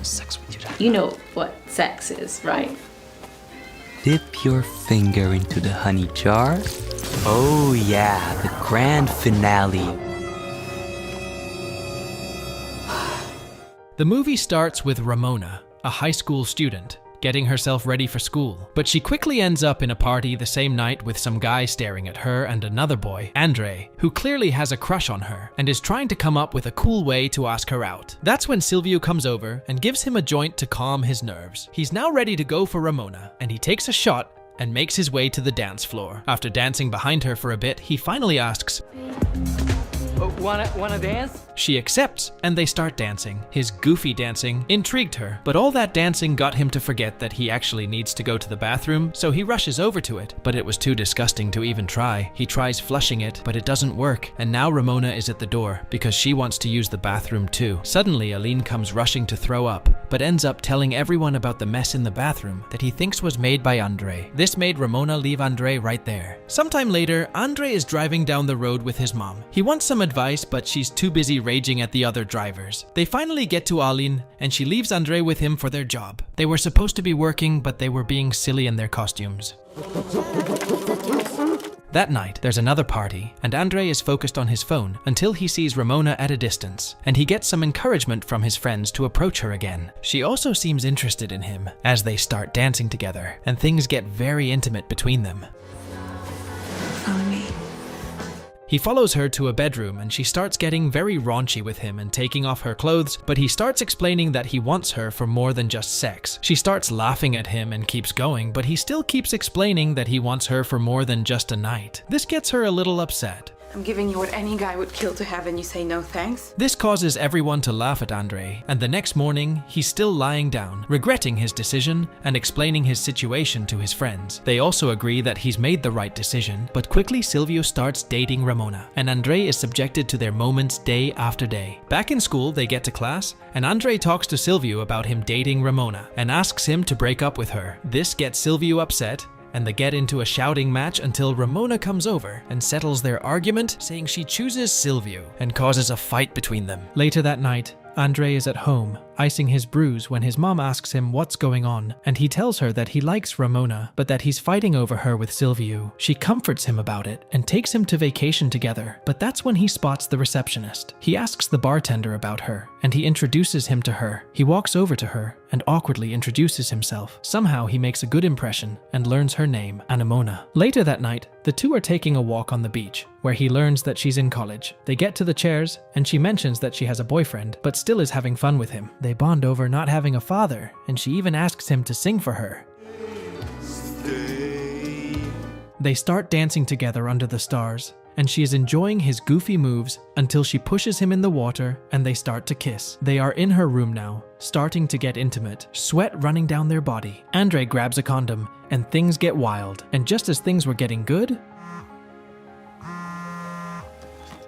having sex with you. You know what sex is, right? Dip your finger into the honey jar. Oh yeah, the grand finale. The movie starts with Ramona, a high school student, getting herself ready for school. But she quickly ends up in a party the same night with some guy staring at her and another boy, Andre, who clearly has a crush on her and is trying to come up with a cool way to ask her out. That's when Silvio comes over and gives him a joint to calm his nerves. He's now ready to go for Ramona, and he takes a shot and makes his way to the dance floor. After dancing behind her for a bit, he finally asks, Wanna dance? She accepts, and they start dancing. His goofy dancing intrigued her, but all that dancing got him to forget that he actually needs to go to the bathroom, so he rushes over to it, but it was too disgusting to even try. He tries flushing it, but it doesn't work, and now Ramona is at the door because she wants to use the bathroom too. Suddenly, Aline comes rushing to throw up, but ends up telling everyone about the mess in the bathroom that he thinks was made by Andre. This made Ramona leave Andre right there. Sometime later, Andre is driving down the road with his mom. He wants some advice, but she's too busy raging at the other drivers. They finally get to Aline, and she leaves Andre with him for their job. They were supposed to be working, but they were being silly in their costumes. That night, there's another party, and Andre is focused on his phone until he sees Ramona at a distance, and he gets some encouragement from his friends to approach her again. She also seems interested in him as they start dancing together, and things get very intimate between them. Follow me. He follows her to a bedroom and she starts getting very raunchy with him and taking off her clothes, but he starts explaining that he wants her for more than just sex. She starts laughing at him and keeps going, but he still keeps explaining that he wants her for more than just a night. This gets her a little upset. I'm giving you what any guy would kill to have and you say no thanks? This causes everyone to laugh at Andre, and the next morning, he's still lying down, regretting his decision and explaining his situation to his friends. They also agree that he's made the right decision, but quickly Silvio starts dating Ramona, and Andre is subjected to their moments day after day. Back in school, they get to class, and Andre talks to Silvio about him dating Ramona, and asks him to break up with her. This gets Silvio upset, and they get into a shouting match until Ramona comes over and settles their argument, saying she chooses Silvio, and causes a fight between them. Later that night, Andre is at home, icing his bruise when his mom asks him what's going on, and he tells her that he likes Ramona, but that he's fighting over her with Silvio. She comforts him about it and takes him to vacation together, but that's when he spots the receptionist. He asks the bartender about her, and he introduces him to her. He walks over to her and awkwardly introduces himself. Somehow he makes a good impression and learns her name, Anemona. Later that night, the two are taking a walk on the beach, where he learns that she's in college. They get to the chairs, and she mentions that she has a boyfriend, but still is having fun with him. They bond over not having a father, and she even asks him to sing for her. They start dancing together under the stars, and she is enjoying his goofy moves until she pushes him in the water and they start to kiss. They are in her room now, starting to get intimate, sweat running down their body. Andre grabs a condom, and things get wild. And just as things were getting good,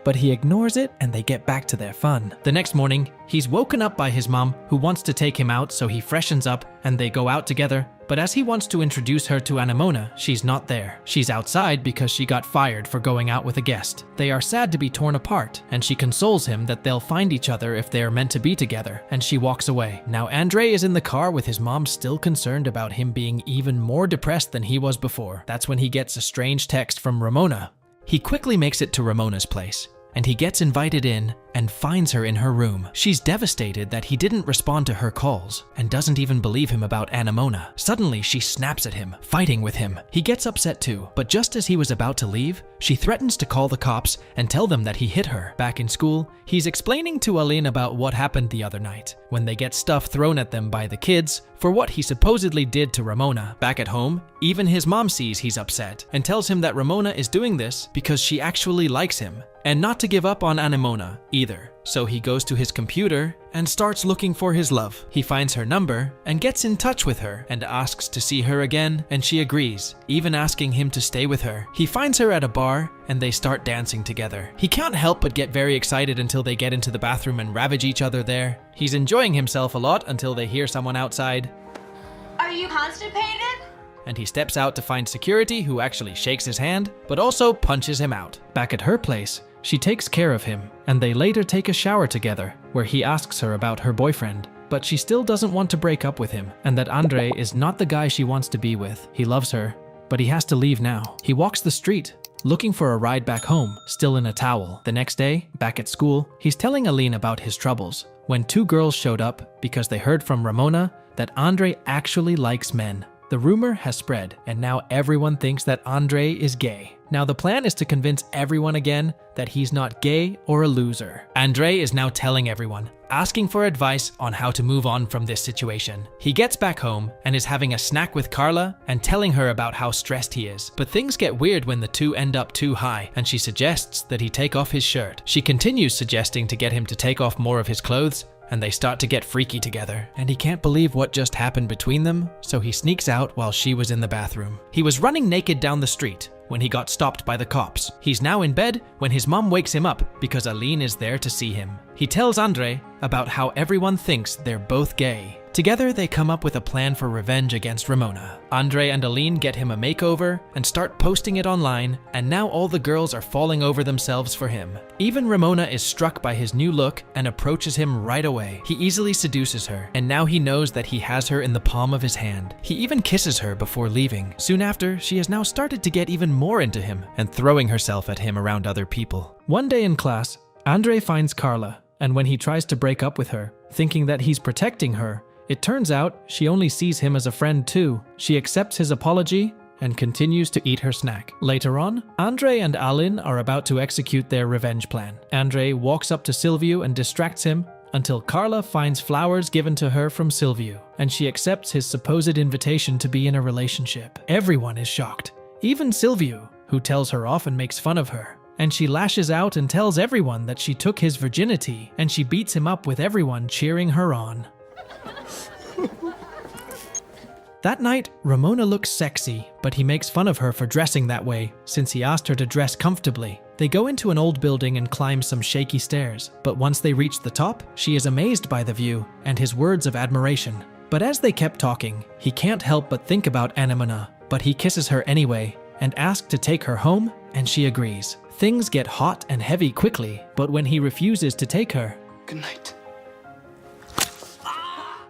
but he ignores it and they get back to their fun. The next morning, he's woken up by his mom, who wants to take him out, so he freshens up and they go out together. But as he wants to introduce her to Anemona, she's not there. She's outside because she got fired for going out with a guest. They are sad to be torn apart, and she consoles him that they'll find each other if they are meant to be together, and she walks away. Now Andre is in the car with his mom, still concerned about him being even more depressed than he was before. That's when he gets a strange text from Ramona. He quickly makes it to Ramona's place, and he gets invited in and finds her in her room. She's devastated that he didn't respond to her calls and doesn't even believe him about Anemona. Suddenly, she snaps at him, fighting with him. He gets upset too, but just as he was about to leave, she threatens to call the cops and tell them that he hit her. Back in school, he's explaining to Aline about what happened the other night, when they get stuff thrown at them by the kids for what he supposedly did to Ramona. Back at home, even his mom sees he's upset and tells him that Ramona is doing this because she actually likes him, and not to give up on Anemona either. So he goes to his computer and starts looking for his love. He finds her number and gets in touch with her and asks to see her again, and she agrees, even asking him to stay with her. He finds her at a bar and they start dancing together. He can't help but get very excited until they get into the bathroom and ravage each other there. He's enjoying himself a lot until they hear someone outside. Are you constipated? And he steps out to find security, who actually shakes his hand, but also punches him out. Back at her place, she takes care of him, and they later take a shower together, where he asks her about her boyfriend. but she still doesn't want to break up with him, and that Andre is not the guy she wants to be with. He loves her, but he has to leave now. He walks the street, looking for a ride back home, still in a towel. The next day, back at school, he's telling Aline about his troubles, when two girls showed up because they heard from Ramona that Andre actually likes men. The rumor has spread, and now everyone thinks that Andre is gay. Now the plan is to convince everyone again that he's not gay or a loser. Andre is now telling everyone, asking for advice on how to move on from this situation. He gets back home and is having a snack with Carla and telling her about how stressed he is. But things get weird when the two end up too high, and she suggests that he take off his shirt. She continues suggesting to get him to take off more of his clothes, and they start to get freaky together. And he can't believe what just happened between them, so he sneaks out while she was in the bathroom. He was running naked down the street when he got stopped by the cops. He's now in bed when his mom wakes him up because Aline is there to see him. He tells Andre about how everyone thinks they're both gay. Together, they come up with a plan for revenge against Ramona. Andre and Aline get him a makeover and start posting it online, and now all the girls are falling over themselves for him. Even Ramona is struck by his new look and approaches him right away. He easily seduces her, and now he knows that he has her in the palm of his hand. He even kisses her before leaving. Soon after, she has now started to get even more into him and throwing herself at him around other people. One day in class, Andre finds Carla, and when he tries to break up with her, thinking that he's protecting her, it turns out she only sees him as a friend too. She accepts his apology and continues to eat her snack. Later on, Andre and Aline are about to execute their revenge plan. Andre walks up to Silviu and distracts him until Carla finds flowers given to her from Silviu, and she accepts his supposed invitation to be in a relationship. Everyone is shocked, even Silviu, who tells her off and makes fun of her. And she lashes out and tells everyone that she took his virginity, and she beats him up with everyone cheering her on. That night, Ramona looks sexy, but he makes fun of her for dressing that way, since he asked her to dress comfortably. They go into an old building and climb some shaky stairs, but once they reach the top, she is amazed by the view and his words of admiration. But as they kept talking, he can't help but think about Anemona, but he kisses her anyway and asks to take her home, and she agrees. Things get hot and heavy quickly, but when he refuses to take her... Good night.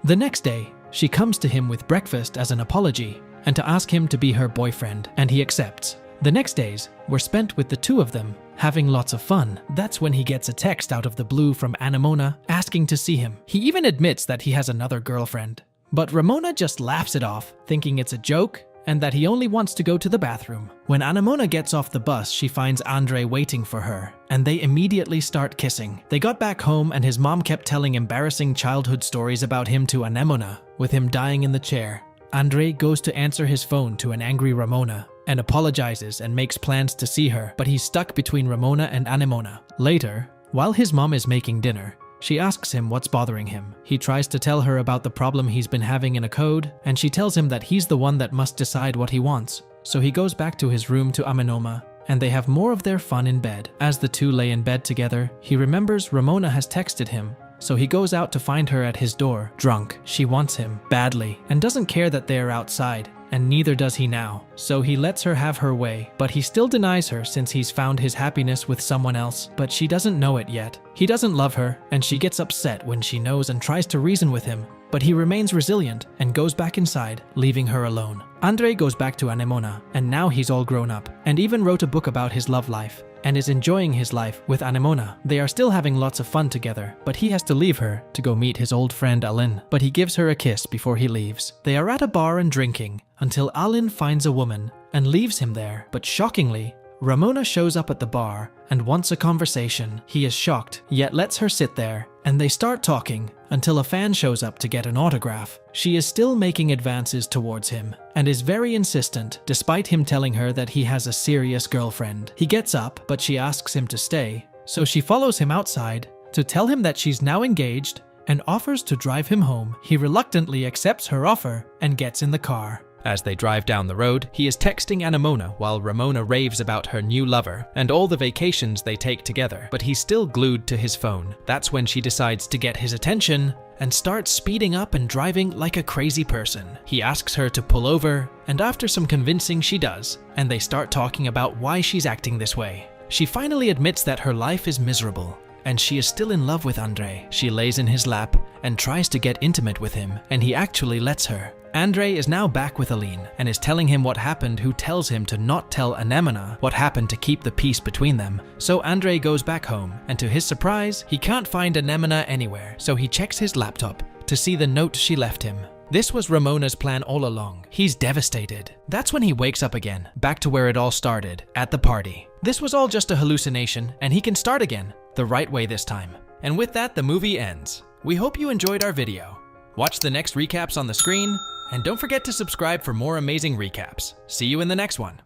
The next day, she comes to him with breakfast as an apology and to ask him to be her boyfriend, and he accepts. The next days were spent with the two of them, having lots of fun. That's when he gets a text out of the blue from Anemona asking to see him. He even admits that he has another girlfriend. But Ramona just laughs it off, thinking it's a joke and that he only wants to go to the bathroom. When Anemona gets off the bus, she finds Andre waiting for her, and they immediately start kissing. They got back home and his mom kept telling embarrassing childhood stories about him to Anemona, with him dying in the chair. Andre goes to answer his phone to an angry Ramona and apologizes and makes plans to see her, but he's stuck between Ramona and Anemona. Later, while his mom is making dinner, she asks him what's bothering him. He tries to tell her about the problem he's been having in a code, and she tells him that he's the one that must decide what he wants. So he goes back to his room to Amenoma, and they have more of their fun in bed. As the two lay in bed together, he remembers Ramona has texted him, so he goes out to find her at his door, drunk. She wants him badly and doesn't care that they are outside, and neither does he now. So he lets her have her way, but he still denies her since he's found his happiness with someone else, but she doesn't know it yet. He doesn't love her, and she gets upset when she knows and tries to reason with him, but he remains resilient and goes back inside, leaving her alone. Andre goes back to Anemona, and now he's all grown up, and even wrote a book about his love life, and is enjoying his life with Anemona. They are still having lots of fun together, but he has to leave her to go meet his old friend Aline, but he gives her a kiss before he leaves. They are at a bar and drinking, until Aline finds a woman and leaves him there, but shockingly, Ramona shows up at the bar and wants a conversation. He is shocked, yet lets her sit there, and they start talking until a fan shows up to get an autograph. She is still making advances towards him and is very insistent, despite him telling her that he has a serious girlfriend. He gets up, but she asks him to stay, so she follows him outside to tell him that she's now engaged and offers to drive him home. He reluctantly accepts her offer and gets in the car. As they drive down the road, he is texting Anemona while Ramona raves about her new lover and all the vacations they take together, but he's still glued to his phone. That's when she decides to get his attention and starts speeding up and driving like a crazy person. He asks her to pull over, and after some convincing she does, and they start talking about why she's acting this way. She finally admits that her life is miserable, and she is still in love with Andre. She lays in his lap and tries to get intimate with him, and he actually lets her. Andre is now back with Aline and is telling him what happened, who tells him to not tell Anemona what happened to keep the peace between them. So Andre goes back home, and to his surprise, he can't find Anemona anywhere, so he checks his laptop to see the note she left him. This was Ramona's plan all along. He's devastated. That's when he wakes up again, back to where it all started, at the party. This was all just a hallucination, and he can start again, the right way this time. And with that, the movie ends. We hope you enjoyed our video. Watch the next recaps on the screen, and don't forget to subscribe for more amazing recaps. See you in the next one.